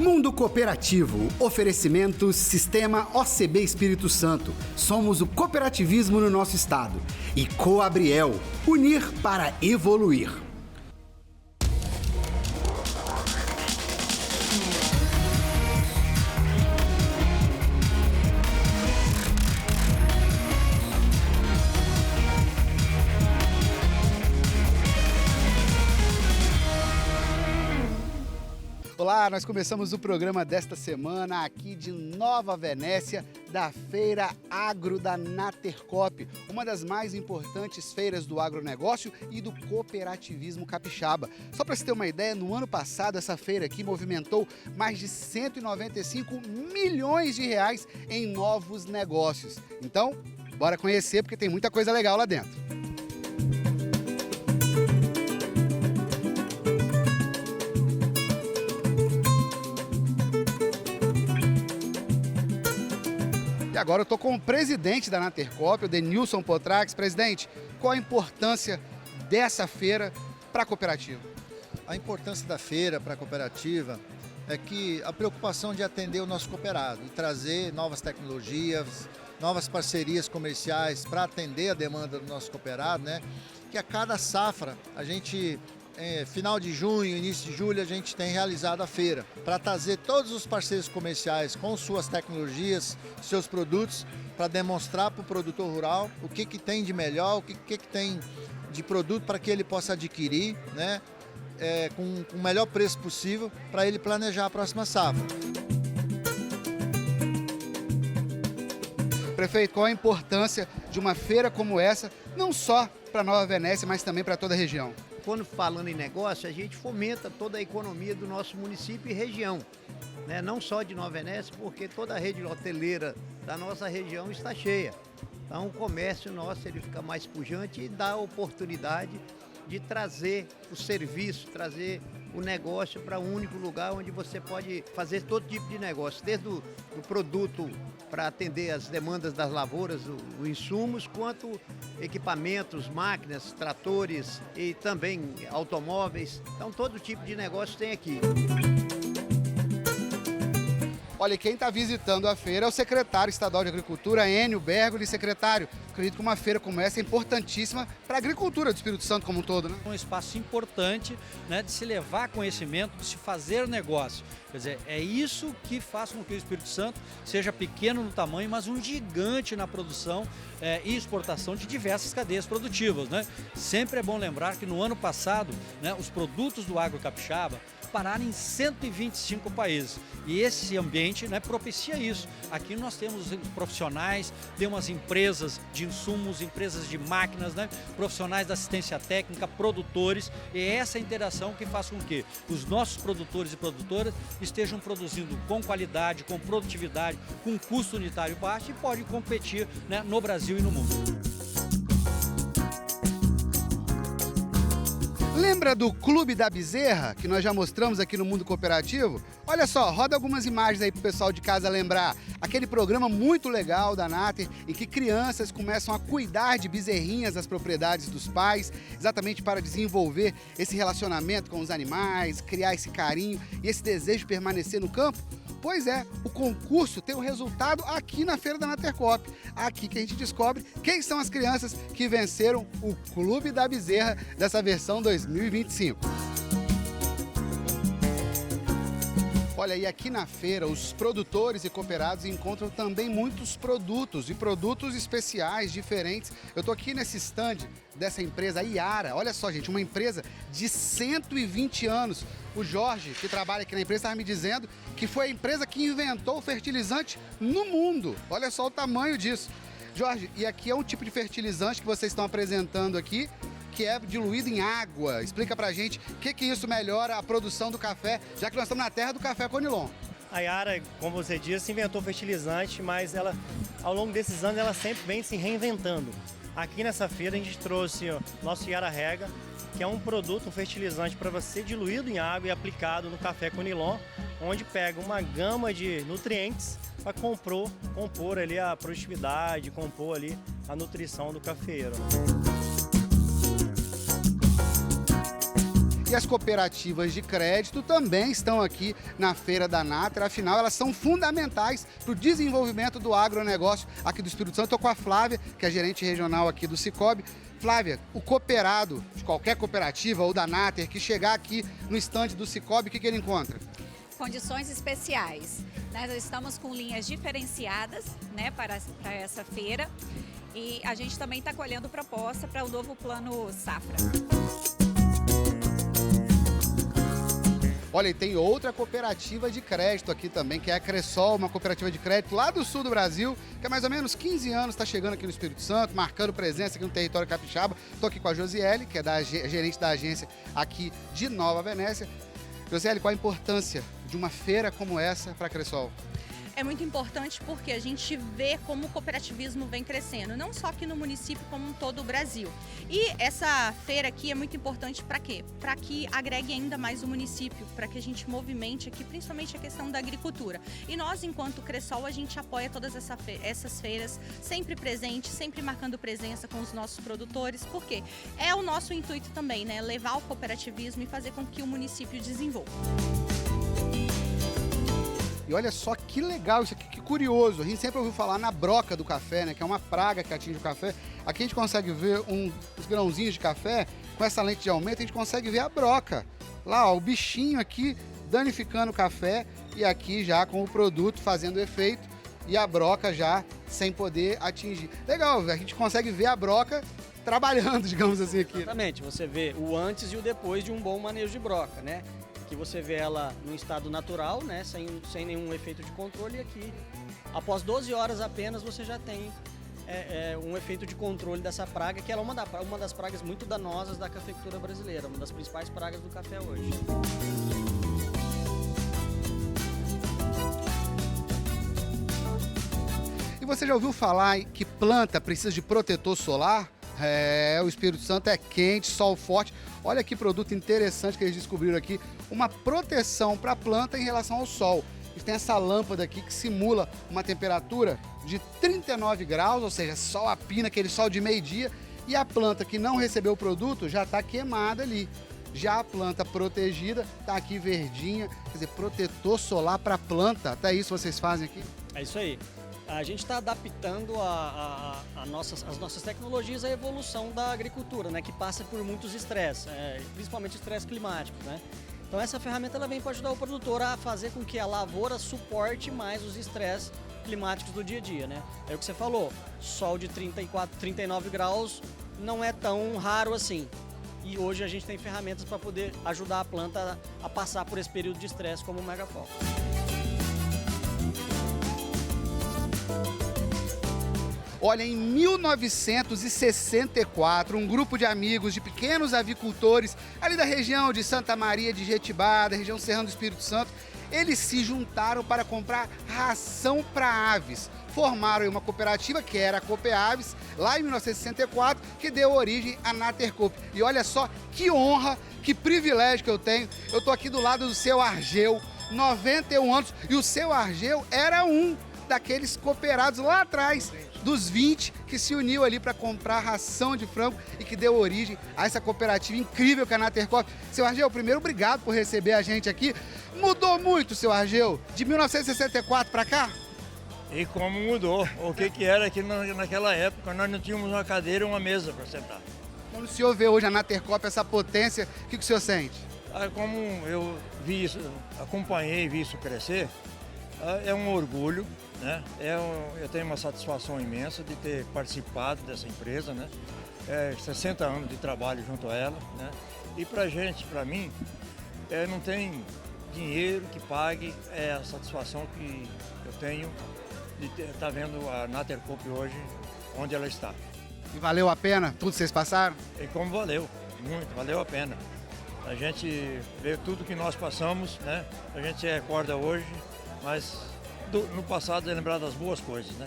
Mundo Cooperativo, oferecimento Sistema OCB Espírito Santo. Somos o cooperativismo no nosso estado. E Coabriel, unir para evoluir. Olá, nós começamos o programa desta semana aqui de Nova Venécia, da Feira Agro da Natercoop, uma das mais importantes feiras do agronegócio e do cooperativismo capixaba. Só para você ter uma ideia, no ano passado essa feira aqui movimentou mais de 195 milhões de reais em novos negócios. Então, bora conhecer porque tem muita coisa legal lá dentro. E agora eu estou com o presidente da Natercoop, o Denilson Potrax. Presidente, qual a importância dessa feira para a cooperativa? A importância da feira para a cooperativa é que a preocupação de atender o nosso cooperado e trazer novas tecnologias, novas parcerias comerciais para atender a demanda do nosso cooperado, né? Que a cada safra a gente... final de junho, início de julho, a gente tem realizado a feira para trazer todos os parceiros comerciais com suas tecnologias, seus produtos, para demonstrar para o produtor rural o que tem de melhor, o que tem de produto para que ele possa adquirir, né, com o melhor preço possível para ele planejar a próxima safra. Prefeito, qual a importância de uma feira como essa, não só para Nova Venécia, mas também para toda a região? Quando falando em negócio, a gente fomenta toda a economia do nosso município e região, né? Não só de Nova Venécia, porque toda a rede hoteleira da nossa região está cheia. Então o comércio nosso ele fica mais pujante e dá a oportunidade de trazer o serviço, trazer o negócio para um único lugar onde você pode fazer todo tipo de negócio, desde o produto para atender as demandas das lavouras, os insumos, quanto equipamentos, máquinas, tratores e também automóveis. Então todo tipo de negócio tem aqui. Olha, quem está visitando a feira é o secretário estadual de Agricultura, Enio Bergoli. Secretário, acredito que uma feira como essa é importantíssima para a agricultura do Espírito Santo como um todo, né? Um espaço importante, né, de se levar conhecimento, de se fazer negócio. Quer dizer, é isso que faz com que o Espírito Santo seja pequeno no tamanho, mas um gigante na produção e exportação de diversas cadeias produtivas, né? Sempre é bom lembrar que no ano passado, né, os produtos do agro capixaba pararam em 125 países. E esse ambiente, né, propicia isso. Aqui nós temos profissionais, temos empresas de insumos, empresas de máquinas, né, profissionais da assistência técnica, produtores. E é essa interação que faz com que os nossos produtores e produtoras estejam produzindo com qualidade, com produtividade, com custo unitário baixo e podem competir, né, no Brasil e no mundo. Lembra do Clube da Bezerra, que nós já mostramos aqui no Mundo Cooperativo? Olha só, roda algumas imagens aí para o pessoal de casa lembrar. Aquele programa muito legal da Nater, em que crianças começam a cuidar de bezerrinhas das propriedades dos pais, exatamente para desenvolver esse relacionamento com os animais, criar esse carinho e esse desejo de permanecer no campo. Pois é, o concurso tem um resultado aqui na Feira da Natercoop. Aqui que a gente descobre quem são as crianças que venceram o Clube da Bezerra dessa versão 2025. Olha, e aqui na feira, os produtores e cooperados encontram também muitos produtos e produtos especiais, diferentes. Eu estou aqui nesse stand dessa empresa, a Iara. Olha só, gente, uma empresa de 120 anos. O Jorge, que trabalha aqui na empresa, estava me dizendo que foi a empresa que inventou o fertilizante no mundo. Olha só o tamanho disso. Jorge, e aqui é um tipo de fertilizante que vocês estão apresentando aqui, que é diluído em água. Explica pra gente o que isso melhora a produção do café, já que nós estamos na terra do café Conilon. A Iara, como você disse, inventou fertilizante, mas ela, ao longo desses anos, ela sempre vem se reinventando. Aqui nessa feira a gente trouxe o nosso Iara Rega, que é um produto, um fertilizante para você diluído em água e aplicado no café Conilon, onde pega uma gama de nutrientes para compor ali a produtividade, compor ali a nutrição do cafeeiro. E as cooperativas de crédito também estão aqui na Feira da Nater, afinal elas são fundamentais para o desenvolvimento do agronegócio aqui do Espírito Santo. Estou com a Flávia, que é gerente regional aqui do Cicobi. Flávia, o cooperado de qualquer cooperativa ou da Nater que chegar aqui no estande do Cicobi, o que ele encontra? Condições especiais. Nós estamos com linhas diferenciadas, né, para essa feira, e a gente também está colhendo proposta para o novo plano Safra. Olha, e tem outra cooperativa de crédito aqui também, que é a Cressol, uma cooperativa de crédito lá do sul do Brasil, que há mais ou menos 15 anos está chegando aqui no Espírito Santo, marcando presença aqui no território capixaba. Estou aqui com a Josiele, que é gerente da agência aqui de Nova Venécia. Josiele, qual a importância de uma feira como essa para a Cressol? É muito importante porque a gente vê como o cooperativismo vem crescendo, não só aqui no município, como em todo o Brasil. E essa feira aqui é muito importante para quê? Para que agregue ainda mais o município, para que a gente movimente aqui, principalmente a questão da agricultura. E nós, enquanto Cressol, a gente apoia todas essas feiras, sempre presente, sempre marcando presença com os nossos produtores, porque é o nosso intuito também, né? Levar o cooperativismo e fazer com que o município desenvolva. E olha só que legal isso aqui, que curioso. A gente sempre ouviu falar na broca do café, né? Que é uma praga que atinge o café. Aqui a gente consegue ver os grãozinhos de café, com essa lente de aumento, a gente consegue ver a broca. Lá, ó, o bichinho aqui danificando o café e aqui já com o produto fazendo efeito e a broca já sem poder atingir. Legal, a gente consegue ver a broca trabalhando, digamos assim, aqui. Exatamente, você vê o antes e o depois de um bom manejo de broca, né? Aqui você vê ela no estado natural, né? Sem nenhum efeito de controle, e aqui, após 12 horas apenas, você já tem um efeito de controle dessa praga, que ela é uma das pragas muito danosas da cafeicultura brasileira, uma das principais pragas do café hoje. E você já ouviu falar que planta precisa de protetor solar? O Espírito Santo é quente, sol forte. Olha que produto interessante que eles descobriram aqui. Uma proteção para a planta em relação ao sol. Eles têm essa lâmpada aqui que simula uma temperatura de 39 graus, ou seja, sol a pina, aquele sol de meio-dia. E a planta que não recebeu o produto já está queimada ali. Já a planta protegida está aqui verdinha. Quer dizer, protetor solar para a planta. Até isso vocês fazem aqui? É isso aí. A gente está adaptando as nossas tecnologias à evolução da agricultura, né, que passa por muitos estresses, principalmente estresse climático, né? Então essa ferramenta ela vem para ajudar o produtor a fazer com que a lavoura suporte mais os estresses climáticos do dia a dia, né? É o que você falou, sol de 34, 39 graus não é tão raro assim. E hoje a gente tem ferramentas para poder ajudar a planta a passar por esse período de estresse como o Megafol. Olha, em 1964, um grupo de amigos, de pequenos avicultores, ali da região de Santa Maria de Jetibá, da região Serrano do Espírito Santo, eles se juntaram para comprar ração para aves. Formaram uma cooperativa, que era a Coopeaves, lá em 1964, que deu origem à Natercoop. E olha só que honra, que privilégio que eu tenho. Eu estou aqui do lado do seu Argeu, 91 anos, e o seu Argeu era um daqueles cooperados lá atrás, dos 20 que se uniu ali para comprar ração de frango e que deu origem a essa cooperativa incrível que é a Natercoop. Seu Argeu, primeiro, obrigado por receber a gente aqui. Mudou muito, seu Argeu, de 1964 para cá? E como mudou, o que era aqui naquela época, nós não tínhamos uma cadeira e uma mesa para sentar. Quando o senhor vê hoje a Natercoop, essa potência, o que o senhor sente? Como eu vi isso, acompanhei e vi isso crescer, é um orgulho, né? Eu tenho uma satisfação imensa de ter participado dessa empresa, né? 60 anos de trabalho junto a ela, né? E pra gente, pra mim, não tem dinheiro que pague a satisfação que eu tenho de estar vendo a Natercoop hoje, onde ela está. E valeu a pena tudo que vocês passaram? E como valeu, muito, valeu a pena. A gente vê tudo que nós passamos, né? A gente se recorda hoje, mas no passado é lembrar das boas coisas, né?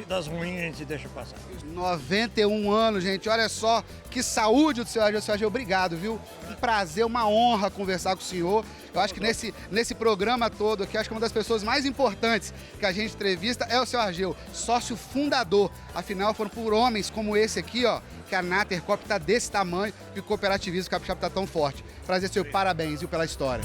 Das ruins a gente deixa passar. 91 anos, gente. Olha só que saúde do seu Argel. Seu Argel, obrigado, viu? Um prazer, uma honra conversar com o senhor. Eu acho que nesse programa todo aqui, acho que uma das pessoas mais importantes que a gente entrevista é o seu Argel, sócio fundador. Afinal, foram por homens como esse aqui, ó, que a Nater Coop está desse tamanho e o cooperativismo capixaba está tão forte. Prazer, seu parabéns, viu, pela história.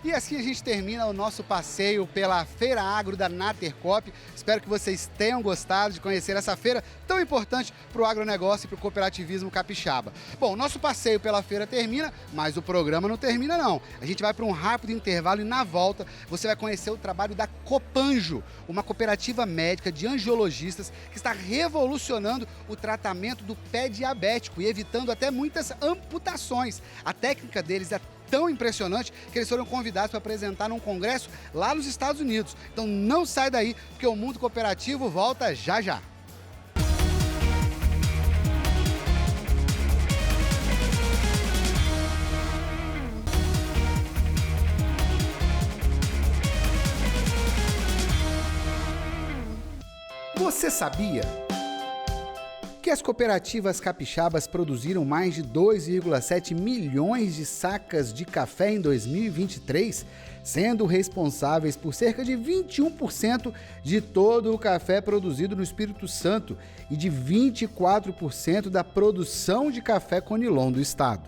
E assim a gente termina o nosso passeio pela Feira Agro da Nater Coop. Espero que vocês tenham gostado de conhecer essa feira tão importante para o agronegócio e para o cooperativismo capixaba. Bom, o nosso passeio pela feira termina, mas o programa não termina não. A gente vai para um rápido intervalo e na volta você vai conhecer o trabalho da Copanjo, uma cooperativa médica de angiologistas que está revolucionando o tratamento do pé diabético e evitando até muitas amputações. A técnica deles é tão impressionante que eles foram convidados para apresentar num congresso lá nos Estados Unidos. Então não sai daí, porque o mundo cooperativo volta já já. Você sabia que as cooperativas capixabas produziram mais de 2,7 milhões de sacas de café em 2023, sendo responsáveis por cerca de 21% de todo o café produzido no Espírito Santo e de 24% da produção de café Conilon do estado.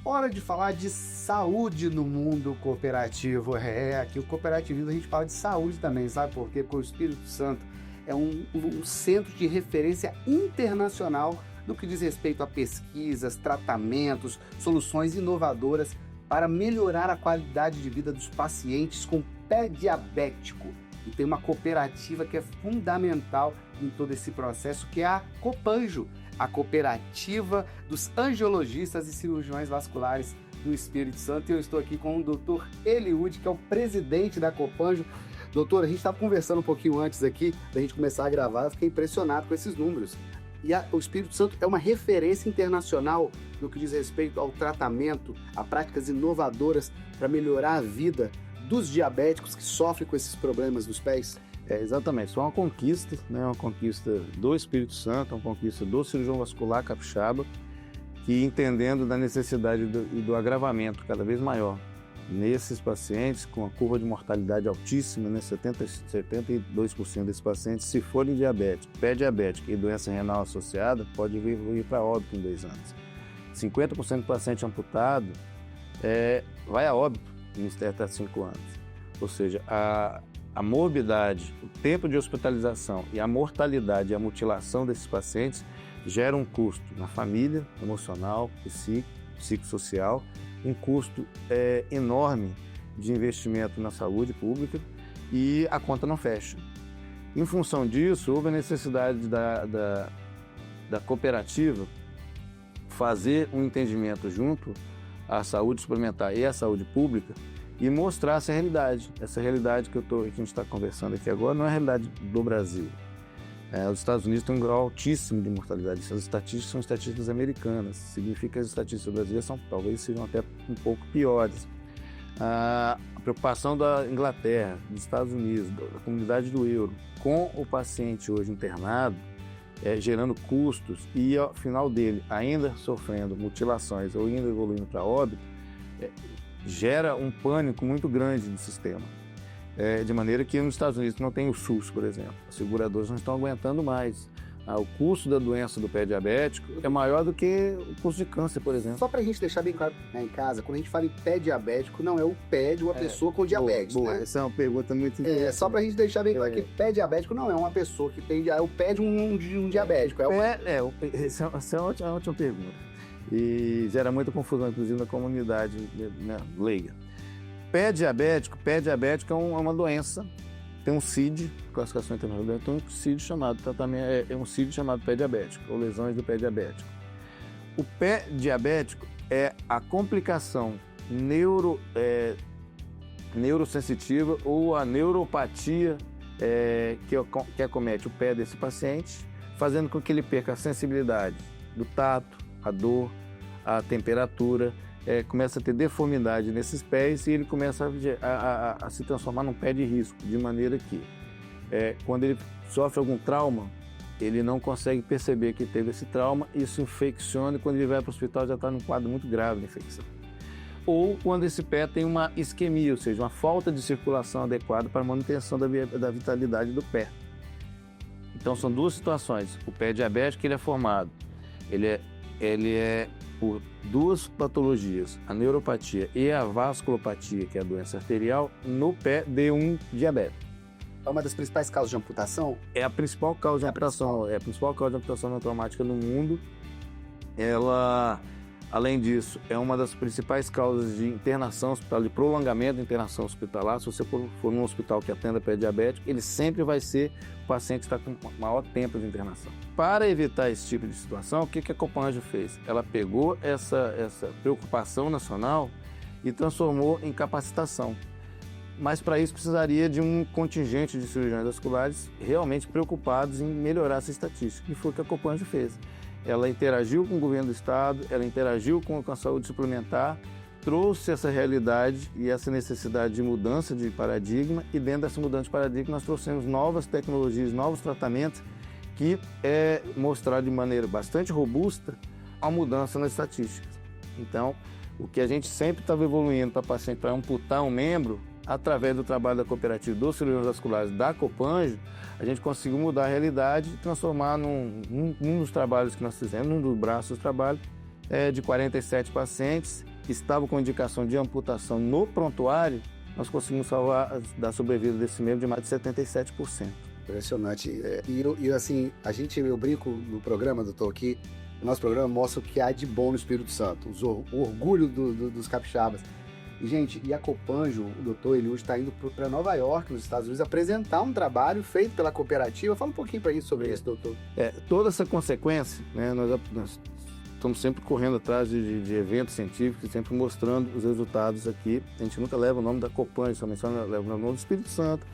Hora de falar de saúde no mundo cooperativo. Aqui o cooperativismo a gente fala de saúde também, sabe por quê? Porque o Espírito Santo é um centro de referência internacional no que diz respeito a pesquisas, tratamentos, soluções inovadoras para melhorar a qualidade de vida dos pacientes com pé diabético. E tem uma cooperativa que é fundamental em todo esse processo, que é a Copanjo, a cooperativa dos angiologistas e cirurgiões vasculares do Espírito Santo. E eu estou aqui com o Dr. Eliud, que é o presidente da Copanjo. Doutor, a gente estava conversando um pouquinho antes aqui, da gente começar a gravar, eu fiquei impressionado com esses números. E o Espírito Santo é uma referência internacional no que diz respeito ao tratamento, a práticas inovadoras para melhorar a vida dos diabéticos que sofrem com esses problemas dos pés. Exatamente, isso é uma conquista, né? Uma conquista do Espírito Santo, uma conquista do cirurgião vascular capixaba, que entendendo da necessidade e do agravamento cada vez maior nesses pacientes com a curva de mortalidade altíssima, né? 72% desses pacientes, se forem diabéticos, pé diabético e doença renal associada, pode vir para óbito em 2 anos. 50% do paciente amputado vai a óbito até 5 anos. Ou seja, a morbidade, o tempo de hospitalização e a mortalidade e a mutilação desses pacientes gera um custo na família, emocional, psicossocial, um custo enorme de investimento na saúde pública e a conta não fecha. Em função disso, houve a necessidade da cooperativa fazer um entendimento junto à saúde suplementar e à saúde pública e mostrar essa realidade que a gente está conversando aqui agora não é a realidade do Brasil. Os Estados Unidos têm um grau altíssimo de mortalidade. Essas estatísticas são estatísticas americanas. Significa que as estatísticas brasileiras talvez sejam até um pouco piores. A preocupação da Inglaterra, dos Estados Unidos, da comunidade do euro, com o paciente hoje internado, gerando custos e ao final dele ainda sofrendo mutilações ou ainda evoluindo para óbito, gera um pânico muito grande no sistema. De maneira que nos Estados Unidos não tem o SUS, por exemplo. As seguradoras não estão aguentando mais. O custo da doença do pé diabético é maior do que o custo de câncer, por exemplo. Só para a gente deixar bem claro em casa, quando a gente fala em pé diabético, não é o pé de uma pessoa com diabetes. Boa. Né? Essa é uma pergunta muito interessante. Só para a gente deixar bem claro que pé diabético não é uma pessoa que tem o pé de um diabético. Essa é uma ótima pergunta. E gera muita confusão, inclusive, na comunidade, né, leiga. Pé diabético é uma doença, tem um CID, classificação internacional, tem um CID chamado pé diabético, ou lesões do pé diabético. O neurosensitiva ou a neuropatia que acomete o pé desse paciente, fazendo com que ele perca a sensibilidade do tato, a dor, a temperatura, começa a ter deformidade nesses pés e ele começa a se transformar num pé de risco, de maneira que quando ele sofre algum trauma, ele não consegue perceber que teve esse trauma, isso infecciona e quando ele vai para o hospital já está num quadro muito grave de infecção. Ou quando esse pé tem uma isquemia, ou seja, uma falta de circulação adequada para a manutenção da vitalidade do pé. Então são duas situações. O pé diabético ele é formado, ele é por duas patologias, a neuropatia e a vasculopatia, que é a doença arterial, no pé de um diabético. É uma das principais causas de amputação? É a principal causa de amputação, é a principal causa de amputação não traumática no mundo. Ela, além disso, é uma das principais causas de internação hospitalar, de prolongamento de internação hospitalar. Se você for num hospital que atenda pé diabético, ele sempre vai ser o paciente que está com maior tempo de internação. Para evitar esse tipo de situação, o que a Copanjo fez? Ela pegou essa preocupação nacional e transformou em capacitação. Mas para isso precisaria de um contingente de cirurgiões vasculares realmente preocupados em melhorar essa estatística, e foi o que a Copanjo fez. Ela interagiu com o governo do estado, ela interagiu com a saúde suplementar, trouxe essa realidade e essa necessidade de mudança de paradigma, e dentro dessa mudança de paradigma nós trouxemos novas tecnologias, novos tratamentos que mostraram de maneira bastante robusta a mudança nas estatísticas. Então, o que a gente sempre estava evoluindo para paciente para amputar um membro, através do trabalho da cooperativa dos cirurgiões vasculares da Copanjo, a gente conseguiu mudar a realidade e transformar num dos trabalhos que nós fizemos, num dos braços do trabalho, de 47 pacientes que estavam com indicação de amputação no prontuário, nós conseguimos salvar da sobrevida desse membro de mais de 77%. Impressionante. E assim, eu brinco no programa, doutor, que o nosso programa mostra o que há de bom no Espírito Santo, o orgulho dos capixabas. E, gente, a Copanjo, o doutor Eliúde está indo para Nova York, nos Estados Unidos, apresentar um trabalho feito pela cooperativa. Fala um pouquinho para isso sobre isso, doutor. Toda essa consequência, né, nós estamos sempre correndo atrás de eventos científicos, sempre mostrando os resultados aqui. A gente nunca leva o nome da Copanjo, somente leva o nome do Espírito Santo.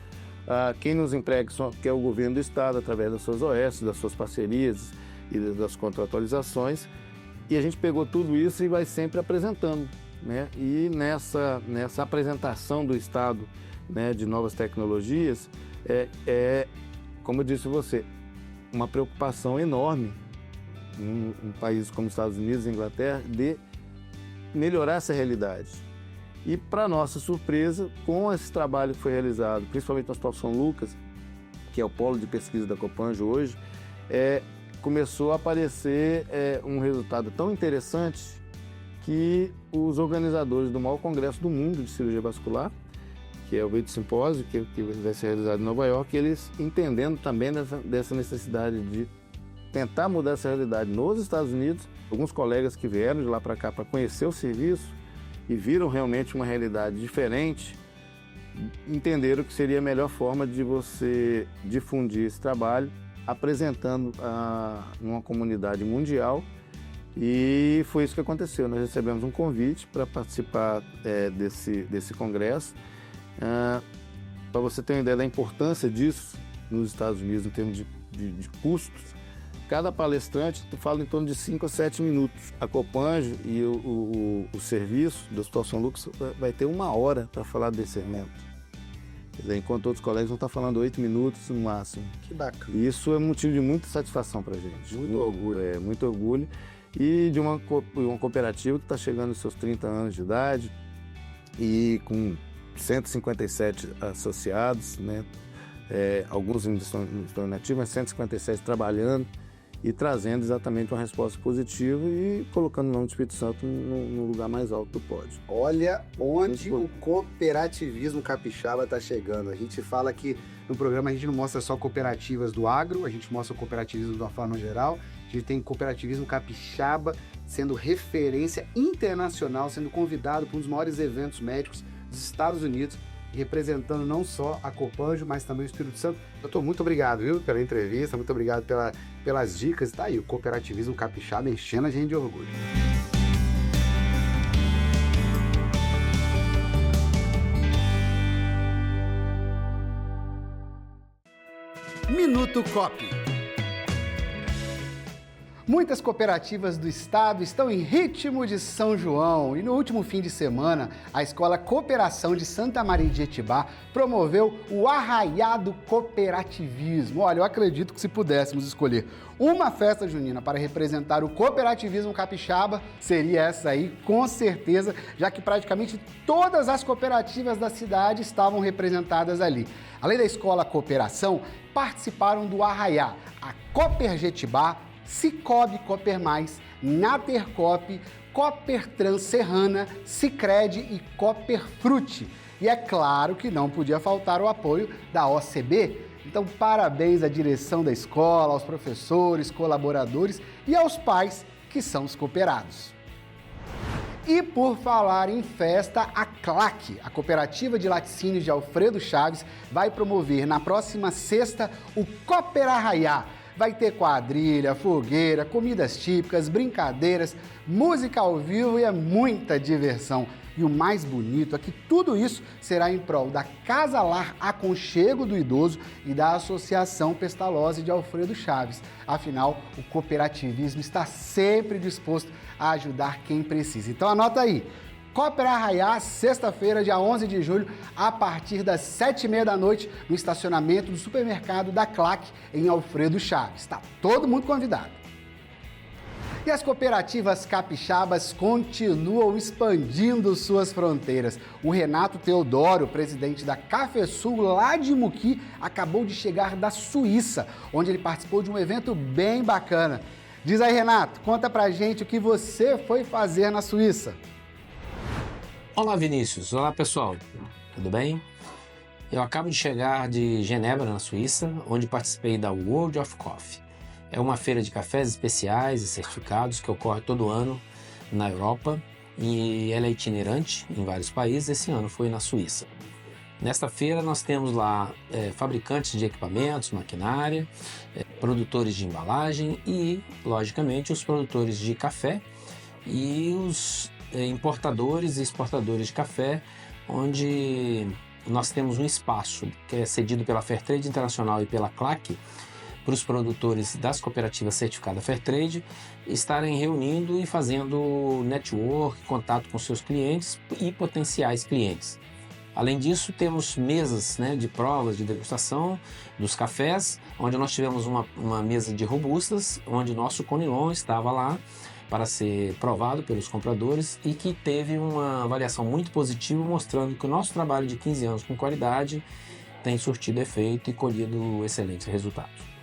Quem nos emprega que é o governo do estado, através das suas OS, das suas parcerias e das contratualizações. E a gente pegou tudo isso e vai sempre apresentando. Né? E nessa apresentação do Estado, né, de novas tecnologias, como eu disse a você, uma preocupação enorme em países como Estados Unidos e Inglaterra de melhorar essa realidade. E, para nossa surpresa, com esse trabalho que foi realizado, principalmente no Hospital São Lucas, que é o polo de pesquisa da Copanjo hoje, começou a aparecer um resultado tão interessante que os organizadores do maior congresso do mundo de cirurgia vascular, que é o World Symposium, que vai ser realizado em Nova York, eles entendendo também dessa necessidade de tentar mudar essa realidade nos Estados Unidos. Alguns colegas que vieram de lá para cá para conhecer o serviço e viram realmente uma realidade diferente, entenderam que seria a melhor forma de você difundir esse trabalho, apresentando numa comunidade mundial. E foi isso que aconteceu. Nós recebemos um convite para participar desse congresso. Para você ter uma ideia da importância disso nos Estados Unidos em termos de custos, cada palestrante fala em torno de 5 a 7 minutos. A Copanjo e o serviço do Hospital São Lucas vai ter 1 hora para falar desse evento. Quer dizer, enquanto outros colegas vão estar falando 8 minutos no máximo. Que bacana. E isso é motivo de muita satisfação para a gente. Muito orgulho. Muito orgulho. E de uma cooperativa que está chegando aos seus 30 anos de idade e com 157 associados, né? Alguns ainda estão inativos, mas 157 trabalhando e trazendo exatamente uma resposta positiva e colocando o nome do Espírito Santo no lugar mais alto do pódio. Olha onde o cooperativismo capixaba está chegando. A gente fala que no programa a gente não mostra só cooperativas do agro, a gente mostra o cooperativismo de uma forma geral. A gente tem cooperativismo capixaba sendo referência internacional, sendo convidado para um dos maiores eventos médicos dos Estados Unidos, representando não só a Copanjo, mas também o Espírito Santo. Doutor, muito obrigado, viu, pela entrevista, muito obrigado pelas dicas. Tá aí, o cooperativismo capixaba enchendo a gente de orgulho. Minuto Coop. Muitas cooperativas do estado estão em ritmo de São João e no último fim de semana, a Escola Cooperação de Santa Maria de Jetibá promoveu o Arraiá do Cooperativismo. Olha, eu acredito que se pudéssemos escolher uma festa junina para representar o cooperativismo capixaba, seria essa aí, com certeza, já que praticamente todas as cooperativas da cidade estavam representadas ali. Além da Escola Cooperação, participaram do Arraiá a Cooper Jetibá, Cicobi Cooper Mais, Natercoop, Coopertrans Serrana, Sicredi e Cooperfrute. E é claro que não podia faltar o apoio da OCB. Então, parabéns à direção da escola, aos professores, colaboradores e aos pais que são os cooperados. E por falar em festa, a CLAC, a Cooperativa de Laticínios de Alfredo Chaves, vai promover na próxima sexta o Cooper Arraiá. Vai ter quadrilha, fogueira, comidas típicas, brincadeiras, música ao vivo e é muita diversão. E o mais bonito é que tudo isso será em prol da Casa Lar Aconchego do Idoso e da Associação Pestalozzi de Alfredo Chaves. Afinal, o cooperativismo está sempre disposto a ajudar quem precisa. Então anota aí. Cooper Arraiá, sexta-feira, dia 11 de julho, a partir das 7h30 da noite, no estacionamento do supermercado da CLAC, em Alfredo Chaves. Está todo mundo convidado. E as cooperativas capixabas continuam expandindo suas fronteiras. O Renato Teodoro, presidente da Cafesul lá de Muqui, acabou de chegar da Suíça, onde ele participou de um evento bem bacana. Diz aí, Renato, conta pra gente o que você foi fazer na Suíça. Olá, Vinícius. Olá, pessoal. Tudo bem? Eu acabo de chegar de Genebra, na Suíça, onde participei da World of Coffee. É uma feira de cafés especiais e certificados que ocorre todo ano na Europa e ela é itinerante em vários países. Esse ano foi na Suíça. Nesta feira nós temos lá fabricantes de equipamentos, maquinária, produtores de embalagem e, logicamente, os produtores de café e os importadores e exportadores de café, onde nós temos um espaço que é cedido pela Fairtrade Internacional e pela CLAC para os produtores das cooperativas certificadas Fairtrade estarem reunindo e fazendo network, contato com seus clientes e potenciais clientes. Além disso, temos mesas de provas de degustação dos cafés, onde nós tivemos uma mesa de robustas, onde o nosso Conilon estava lá para ser provado pelos compradores e que teve uma avaliação muito positiva, mostrando que o nosso trabalho de 15 anos com qualidade tem surtido efeito e colhido excelentes resultados.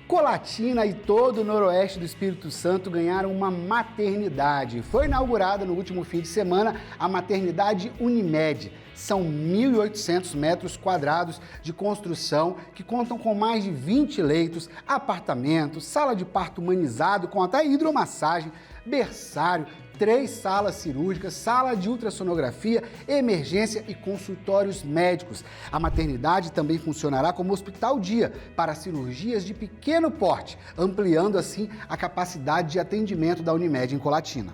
Colatina e todo o noroeste do Espírito Santo ganharam uma maternidade. Foi inaugurada no último fim de semana a maternidade Unimed. São 1.800 metros quadrados de construção que contam com mais de 20 leitos, apartamentos, sala de parto humanizado com até hidromassagem, berçário, 3 salas cirúrgicas, sala de ultrassonografia, emergência e consultórios médicos. A maternidade também funcionará como hospital-dia para cirurgias de pequeno porte, ampliando assim a capacidade de atendimento da Unimed em Colatina.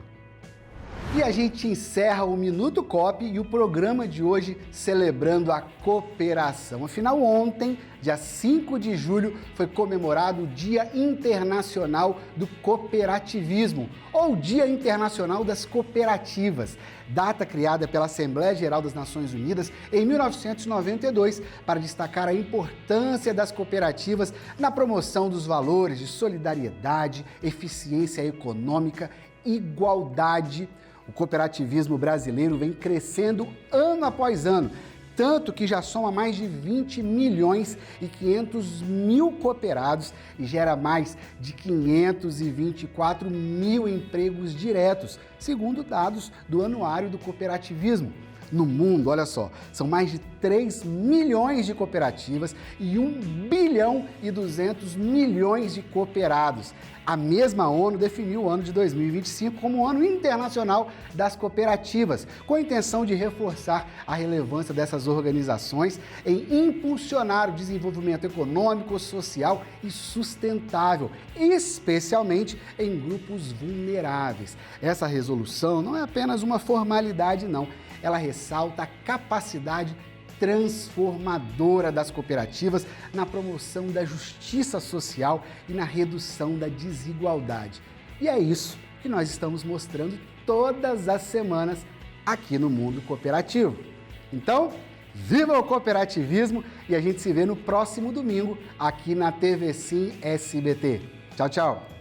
E a gente encerra o Minuto Coop e o programa de hoje celebrando a cooperação. Afinal, ontem, dia 5 de julho, foi comemorado o Dia Internacional do Cooperativismo, ou Dia Internacional das Cooperativas, data criada pela Assembleia Geral das Nações Unidas em 1992 para destacar a importância das cooperativas na promoção dos valores de solidariedade, eficiência econômica, igualdade. O cooperativismo brasileiro vem crescendo ano após ano, tanto que já soma mais de 20 milhões e 500 mil cooperados e gera mais de 524 mil empregos diretos, segundo dados do Anuário do Cooperativismo. No mundo, olha só, são mais de 3 milhões de cooperativas e 1 bilhão e 200 milhões de cooperados. A mesma ONU definiu o ano de 2025 como o Ano Internacional das Cooperativas, com a intenção de reforçar a relevância dessas organizações em impulsionar o desenvolvimento econômico, social e sustentável, especialmente em grupos vulneráveis. Essa resolução não é apenas uma formalidade, não. Ela ressalta a capacidade transformadora das cooperativas na promoção da justiça social e na redução da desigualdade. E é isso que nós estamos mostrando todas as semanas aqui no Mundo Cooperativo. Então, viva o cooperativismo e a gente se vê no próximo domingo aqui na TV Sim SBT. Tchau, tchau!